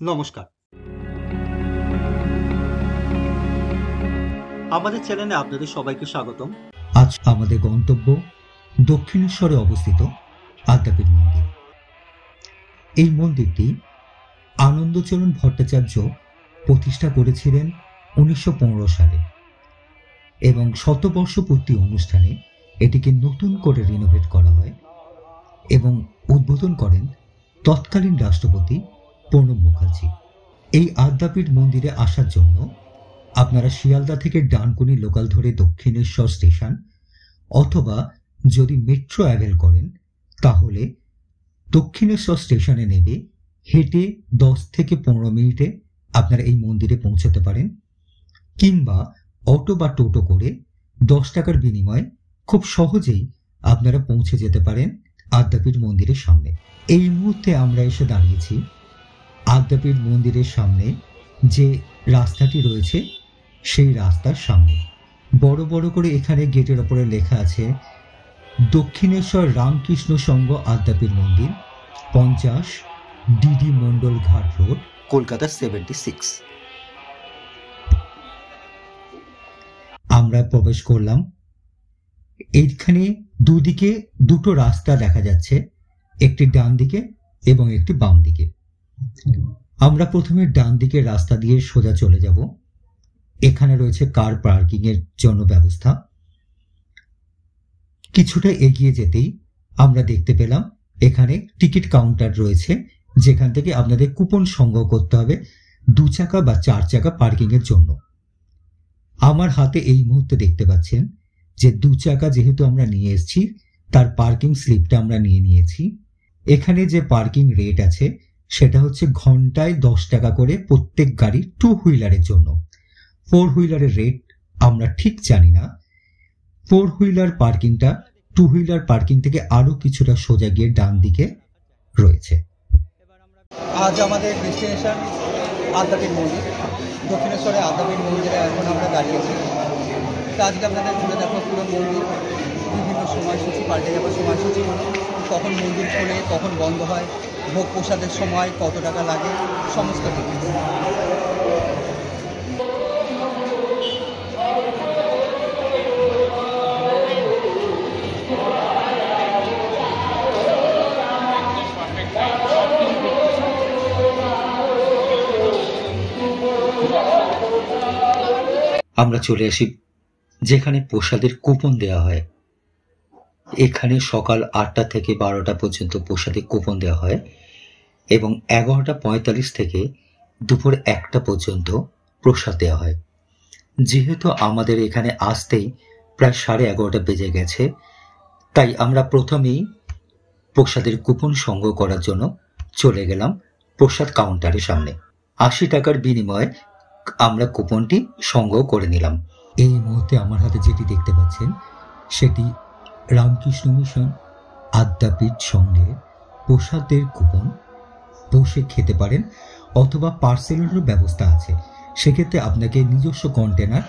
নমস্কার। আমাদের চ্যানেলে আপনাদের সবাইকে স্বাগতম। আজ আমাদের গন্তব্য দক্ষিণেশ্বরে অবস্থিত আদ্যাপীঠ মন্দির। এই মন্দিরটি আনন্দচরণ ভট্টাচার্য প্রতিষ্ঠা করেছিলেন 1915 সালে এবং শতবর্ষপূর্তি অনুষ্ঠানে এটিকে নতুন করে রিনোভেট করা হয় এবং উদ্বোধন করেন তৎকালীন রাষ্ট্রপতি প্রণব মুখার্জি। এই আদ্যাপীঠ মন্দিরে আসার জন্য আপনারা শিয়ালদা থেকে ডানকুনি লোকাল ধরে দক্ষিণেশ্বর স্টেশন অথবা যদি মেট্রো অ্যাভেল করেন তাহলে দক্ষিণেশ্বর স্টেশনে নেমে হেঁটে 10 থেকে 15 মিনিটে আপনারা এই মন্দিরে পৌঁছাতে পারেন, কিংবা অটো বা টোটো করে 10 টাকার বিনিময়ে খুব সহজেই আপনারা পৌঁছে যেতে পারেন আদ্যাপীঠ মন্দিরের সামনে। এই মুহূর্তে আমরা এসে দাঁড়িয়েছি আদ্যাপীঠ মন্দিরের সামনে। যে রাস্তাটি রয়েছে সেই রাস্তার সামনে বড় বড় করে এখানে গেটের ওপরে লেখা আছে দক্ষিণেশ্বর রামকৃষ্ণ সংঘ আদ্যাপীঠ মন্দির, 50 ডিডি মন্ডল ঘাট রোড, কলকাতা 76। আমরা প্রবেশ করলাম। এইখানে দুদিকে দুটো রাস্তা দেখা যাচ্ছে, একটি ডান দিকে এবং একটি বাম দিকে। আমরা প্রথমে ডান দিকের রাস্তা দিয়ে সোজা চলে যাব। এখানে রয়েছে কার পার্কিং এর জন্য ব্যবস্থা। কিছুটা এগিয়ে যেতেই আমরা দেখতে পেলাম এখানে টিকিট কাউন্টার রয়েছে, যেখান থেকে আপনাদের কুপন সংগ্রহ করতে হবে 2 চাকা বা 4 চাকা পার্কিং এর জন্য। আমার হাতে এই মুহূর্তে দেখতে পাচ্ছেন যে 2 চাকা যেহেতু আমরা নিয়ে এসেছি তার পার্কিং স্লিপটা আমরা নিয়ে নিয়েছি। এখানে যে পার্কিং রেট আছে সেটা হচ্ছে ঘন্টায় 10 টাকা করে প্রত্যেক গাড়ি 2 হুইলারের জন্য। 4 হুইলারের রেট আমরা ঠিক জানি না। 4 হুইলার পার্কিংটা 2 হুইলার পার্কিং থেকে আরো কিছুটা সোজা গিয়ে ডান দিকে রয়েছে। আজ আমাদের ডেস্টিনেশন আদ্যাপীঠ মন্দির, দক্ষিণেশ্বরে আদ্যাপীঠ মন্দিরে এখন আমরা দাঁড়িয়েছি। তো আজকে আপনাদের ঘুরে দেখো পুরো মন্দির, বিভিন্ন সময়সূচি পাল্টে যাবে। সময়সূচিগুলো কখন মন্দির খোলে, কখন বন্ধ হয়, ভোগ প্রসাদের সময় কত টাকা লাগে, সমস্ত কিছু। আমরা চলে আসি যেখানে প্রসাদের কুপন দেওয়া হয়। এখানে সকাল 8টা থেকে 12টা পর্যন্ত প্রসাদের কুপন দেওয়া হয় এবং 11:45 থেকে দুপুর 1টা পর্যন্ত প্রসাদ দেওয়া হয়। যেহেতু আমাদের এখানে আসতেই প্রায় 11:30 বেজে গেছে, তাই আমরা প্রথমেই প্রসাদের কুপন সংগ্রহ করার জন্য চলে গেলাম প্রসাদ কাউন্টারের সামনে। 80 টাকার বিনিময়ে আমরা কুপনটি সংগ্রহ করে নিলাম। এই মুহূর্তে আমার হাতে যেটি দেখতে পাচ্ছেন সেটি রামকৃষ্ণ মিশন আদ্যাপীঠ সঙ্গে প্রসাদের কুপন। বসে খেতে পারেন অথবা পার্সেলেরও ব্যবস্থা আছে। সেক্ষেত্রে আপনাকে নিজস্ব কন্টেনার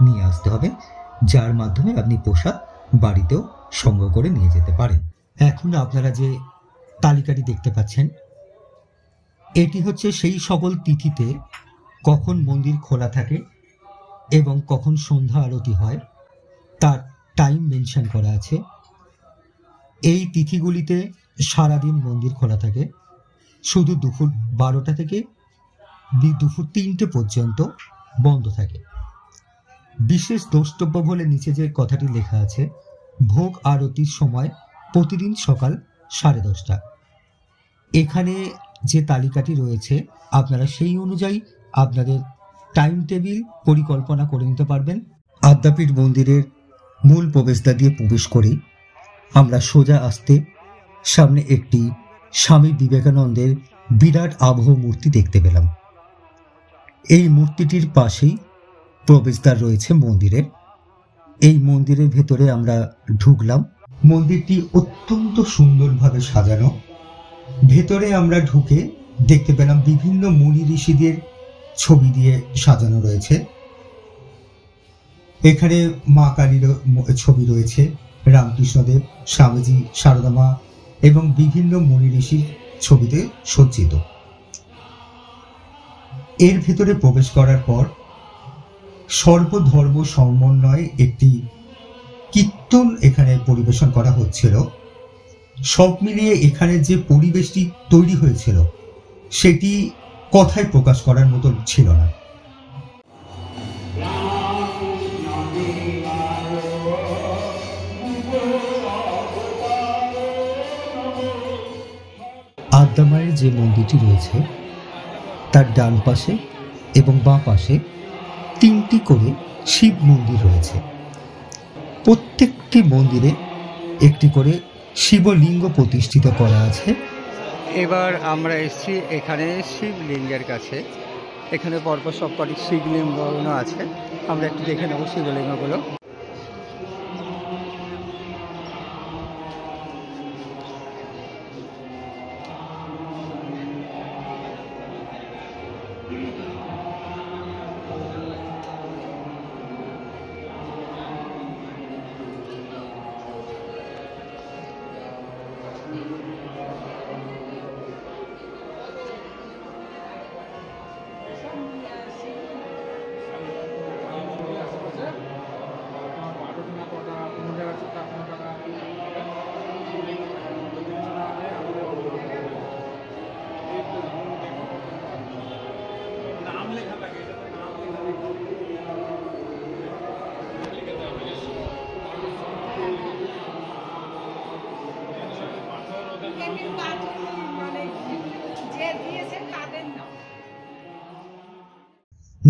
নিয়ে আসতে হবে, যার মাধ্যমে আপনি প্রসাদ বাড়িতেও সংগ্রহ করে নিয়ে যেতে পারেন। এখন আপনারা যে তালিকাটি দেখতে পাচ্ছেন এটি হচ্ছে সেই সকল তিথিতে কখন মন্দির খোলা থাকে এবং কখন সন্ধ্যা আরতি হয় তার টাইম মেনশন করা আছে। এই তিথিগুলিতে সারাদিন মন্দির খোলা থাকে, শুধু দুপুর 12টা থেকে দুপুর 3টে পর্যন্ত বন্ধ থাকে। বিশেষ দ্রষ্টব্য বলে নিচে যে কথাটি লেখা আছে, ভোগ আরতির সময় প্রতিদিন সকাল 10:30। এখানে যে তালিকাটি রয়েছে আপনারা সেই অনুযায়ী আপনাদের টাইম টেবিল পরিকল্পনা করে নিতে পারবেন। আদ্যাপীঠ মন্দিরের মূল প্রবেশদ্বার দিয়ে প্রবেশ করে আমরা সোজা আসতে সামনে একটি স্বামী বিবেকানন্দের বিরাট আবহ মূর্তি দেখতে পেলাম। এই মূর্তিটির পাশেই প্রবেশদ্বার রয়েছে মন্দিরের। এই মন্দিরের ভেতরে আমরা ঢুকলাম। মন্দিরটি অত্যন্ত সুন্দরভাবে সাজানো। ভেতরে আমরা ঢুকে দেখতে পেলাম বিভিন্ন মুনি ঋষিদের ছবি দিয়ে সাজানো রয়েছে। এখানে মা কালীর ছবি রয়েছে, রামকৃষ্ণদেব, স্বামীজি, সারদা মা এবং বিভিন্ন মুনি ঋষির ছবিতে সজ্জিত। এর ভেতরে প্রবেশ করার পর সর্বধর্ম সমন্বয়ে একটি কীর্তন এখানে পরিবেশন করা হচ্ছিল। সব মিলিয়ে এখানে যে পরিবেশটি তৈরি হয়েছিল সেটি কথায় প্রকাশ করার মতো ছিল না। আদ্যামায়ের যে মন্দিরটি রয়েছে তার ডান পাশে এবং বাঁ পাশে 3টি করে শিব মন্দির রয়েছে। প্রত্যেকটি মন্দিরে একটি করে শিবলিঙ্গ প্রতিষ্ঠিত করা আছে। এবার আমরা এসেছি এখানে শিবলিঙ্গের কাছে। এখানে পরপর সবকটি শিবলিঙ্গগুলো আছে, আমরা একটু দেখে নেব শিবলিঙ্গগুলো।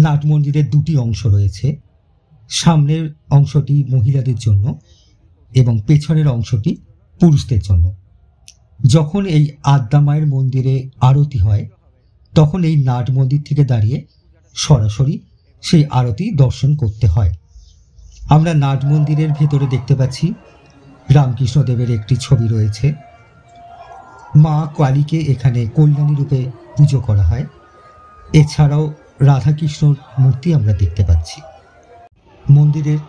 নাট মন্দিরের 2টি অংশ রয়েছে। সামনের অংশটি মহিলাদের জন্য এবং পেছনের অংশটি পুরুষদের জন্য। যখন এই আদ্যামায়ের মন্দিরে আরতি হয় তখন এই নাট মন্দির থেকে দাঁড়িয়ে সরাসরি সেই আরতি দর্শন করতে হয়। আমরা নাট মন্দিরের ভেতরে দেখতে পাচ্ছি রামকৃষ্ণদেবের একটি ছবি রয়েছে। মা কালীকে এখানে কল্যাণী রূপে পুজো করা হয়। এছাড়াও রাধাকৃষ্ণর মূর্তি আমরা দেখতে পাচ্ছি। মন্দিরের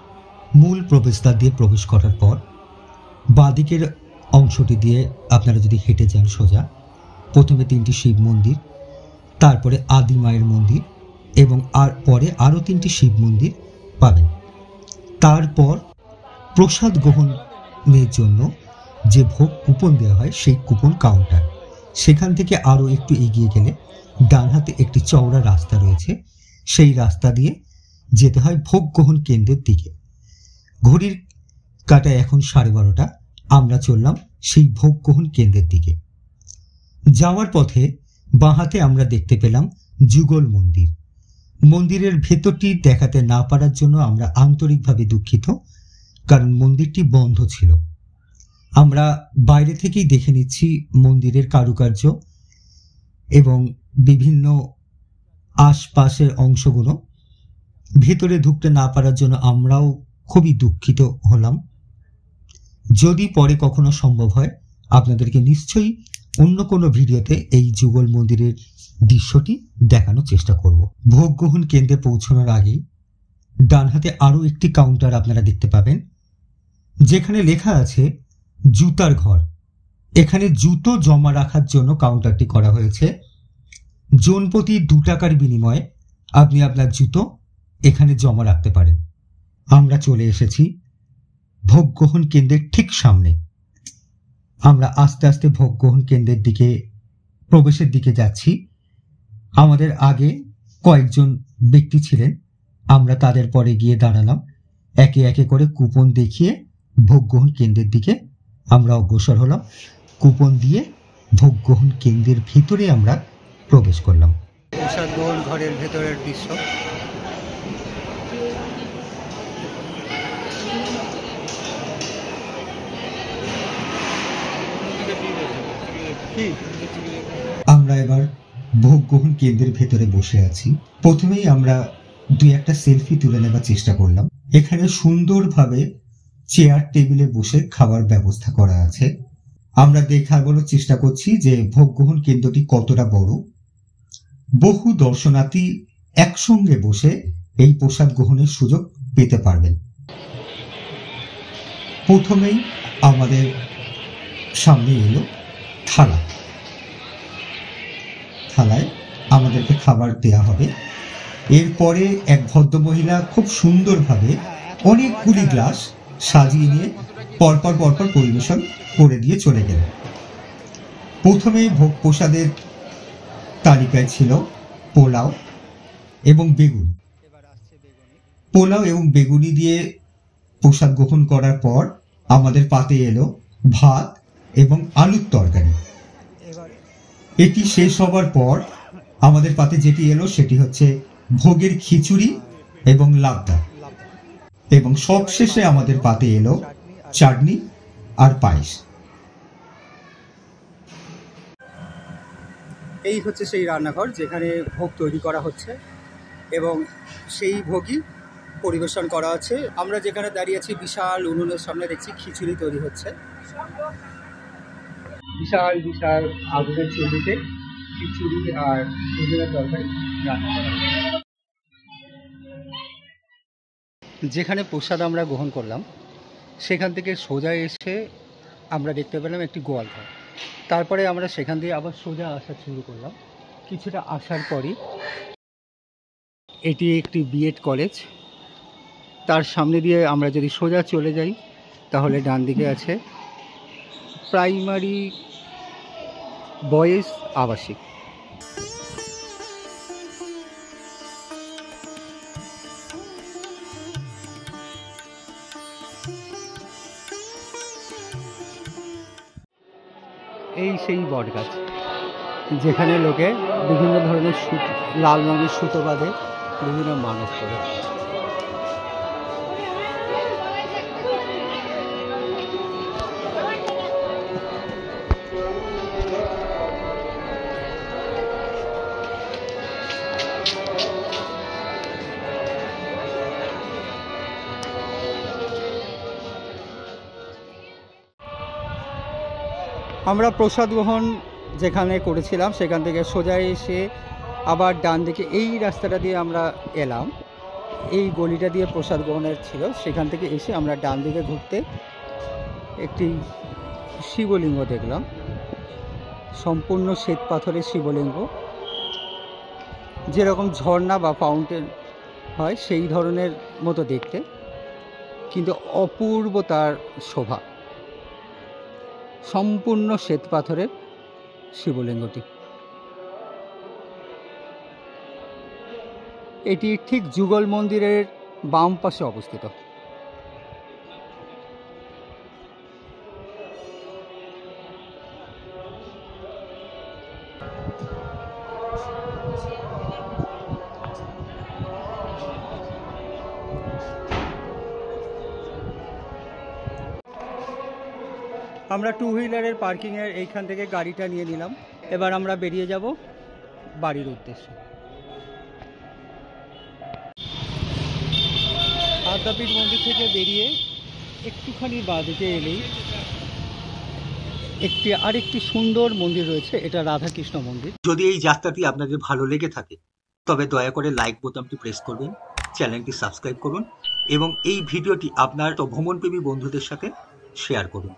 মূল প্রবেশদ্বার দিয়ে প্রবেশ করার পর বাঁদিকের অংশটি দিয়ে আপনারা যদি হেঁটে যান সোজা, প্রথমে 3টি শিব মন্দির, তারপরে আদি মায়ের মন্দির এবং পরে আরও 3টি শিব মন্দির পাবেন। তারপর প্রসাদ গ্রহণের জন্য যে ভোগ কুপন দেওয়া হয় সেই কুপন কাউন্টার। সেখান থেকে আরও একটু এগিয়ে গেলে ডান হাতে একটি চওড়া রাস্তা রয়েছে, সেই রাস্তা দিয়ে যেতে হয় ভোগ গ্রহণ কেন্দ্রের দিকে। ঘড়ির কাঁটায় এখন 12:30। আমরা চললাম সেই ভোগ গ্রহণ কেন্দ্রের দিকে। যাওয়ার পথে বাঁ হাতে আমরা দেখতে পেলাম যুগল মন্দির। মন্দিরের ভেতরটি দেখাতে না পারার জন্য আমরা আন্তরিকভাবে দুঃখিত, কারণ মন্দিরটি বন্ধ ছিল। আমরা বাইরে থেকেই দেখে নিচ্ছি মন্দিরের কারুকার্য এবং বিভিন্ন আশপাশের অংশগুলো। ভেতরে ঢুকতে না পারার জন্য আমরাও খুবই দুঃখিত হলাম। যদি পরে কখনো সম্ভব হয় আপনাদেরকে নিশ্চয়ই অন্য কোনো ভিডিওতে এই যুগল মন্দিরের দৃশ্যটি দেখানোর চেষ্টা করব। ভোগ গ্রহণ কেন্দ্রে পৌঁছানোর আগেই ডান হাতে আরও একটি কাউন্টার আপনারা দেখতে পাবেন, যেখানে লেখা আছে জুতার ঘর। এখানে জুতো জমা রাখার জন্য কাউন্টারটি করা হয়েছে। জনপ্রতি 2 টাকার বিনিময়ে আপনি আপনার জুতো এখানে জমা রাখতে পারেন। আমরা চলে এসেছি ভোগ গ্রহণ কেন্দ্রের ঠিক সামনে। আমরা আস্তে আস্তে ভোগ গ্রহণ কেন্দ্রের দিকে প্রবেশের দিকে যাচ্ছি। আমাদের আগে কয়েকজন ব্যক্তি ছিলেন, আমরা তাদের পরে গিয়ে দাঁড়ালাম। একে একে করে কুপন দেখিয়ে ভোগ গ্রহণ কেন্দ্রের দিকে আমরা অগ্রসর হলাম। কুপন দিয়ে ভোগ গ্রহণ কেন্দ্রের ভিতরে আমরা প্রবেশ করলাম। প্রসাদ গ্রহণ ঘরের ভেতরের দৃশ্য। আমরা এবার ভোগ গ্রহণ কেন্দ্রের ভেতরে বসে আছি। প্রথমেই আমরা 2-1টা সেলফি তুলে নেবার চেষ্টা করলাম। এখানে সুন্দরভাবে চেয়ার টেবিলে বসে খাবার ব্যবস্থা করা আছে। আমরা দেখানোর চেষ্টা করছি যে ভোগ গ্রহণ কেন্দ্রটি কতটা বড়। বহু দর্শনার্থী একসঙ্গে বসে এই প্রসাদ গ্রহণের সুযোগ পেতে পারবেন। প্রথমেই আমাদের সামনে এলো থালায় আমাদেরকে খাবার দেয়া হবে। এরপরে এক ভদ্রমহিলা খুব সুন্দরভাবে অনেকগুলি গ্লাস সাজিয়ে নিয়ে পরপর পরপর পরিবেশন করে দিয়ে চলে গেলেন। প্রথমে ভোগ প্রসাদের তালিকায় ছিল পোলাও এবং বেগুনি। পোলাও এবং বেগুনি দিয়ে প্রসাদ গ্রহণ করার পর আমাদের পাতে এলো ভাত এবং আলুর তরকারি। এটি শেষ হবার পর আমাদের পাতে যেটি এলো সেটি হচ্ছে ভোগের খিচুড়ি এবং লাবদা, এবং সবশেষে আমাদের পাতে এলো চাটনি আর পায়েস। এই হচ্ছে সেই রান্নাঘর যেখানে ভোগ তৈরি করা হচ্ছে এবং সেই ভোগই পরিবেশন করা হচ্ছে। আমরা যেখানে দাঁড়িয়ে আছি বিশাল উনুনের সামনে দেখছি খিচুড়ি তৈরি হচ্ছে। বিশাল বিশাল আগুনের চুলিতে খিচুড়ি আর বেগুনের তরকারি রান্না করা হচ্ছে। যেখানে প্রসাদ আমরা গ্রহণ করলাম সেখান থেকে সোজা এসে আমরা দেখতে পেলাম একটি গোয়াল ঘর। তারপরে আমরা সেখান দিয়ে আবার সোজা আসা শুরু করলাম। কিছুটা আসার পরই এটি একটি বিএড কলেজ। তার সামনে দিয়ে আমরা যদি সোজা চলে যাই তাহলে ডান দিকে আছে প্রাইমারি বয়েজ আবাসিক। এই সেই বট গাছ যেখানে লোকে বিভিন্ন ধরনের লাল রঙের সুতো বাঁধে বিভিন্ন মানত করে। আমরা প্রসাদ গ্রহণ যেখানে করেছিলাম সেখান থেকে সোজা এসে আবার ডান দিকে এই রাস্তাটা দিয়ে আমরা এলাম। এই গলিটা দিয়ে প্রসাদ গ্রহণের ছিল। সেখান থেকে এসে আমরা ডান দিকে ঘুরতে একটি শিবলিঙ্গ দেখলাম, সম্পূর্ণ শ্বেত পাথরের শিবলিঙ্গ। যেরকম ঝর্ণা বা ফাউন্টেন হয় সেই ধরনের মতো দেখতে, কিন্তু অপূর্ব তার শোভা। সম্পূর্ণ শ্বেত পাথরের শিবলিঙ্গটি। এটি ঠিক যুগল মন্দিরের বাম পাশে অবস্থিত। আমরা টু হুইলারের পার্কিংয়ের এইখান থেকে গাড়িটা নিয়ে নিলাম। এবার আমরা বেরিয়ে যাব বাড়ির উদ্দেশ্যে। আদ্যাপীঠ মন্দির থেকে বেরিয়ে একটুখানি বাঁদিকে এলেই আরেকটি সুন্দর মন্দির রয়েছে। এটা রাধাকৃষ্ণ মন্দির। যদি এই যাত্রাটি আপনাদের ভালো লেগে থাকে তবে দয়া করে লাইক বোতামটি প্রেস করবেন, চ্যানেলটি সাবস্ক্রাইব করুন এবং এই ভিডিওটি আপনার ভ্রমণপ্রেমী বন্ধুদের সাথে শেয়ার করুন।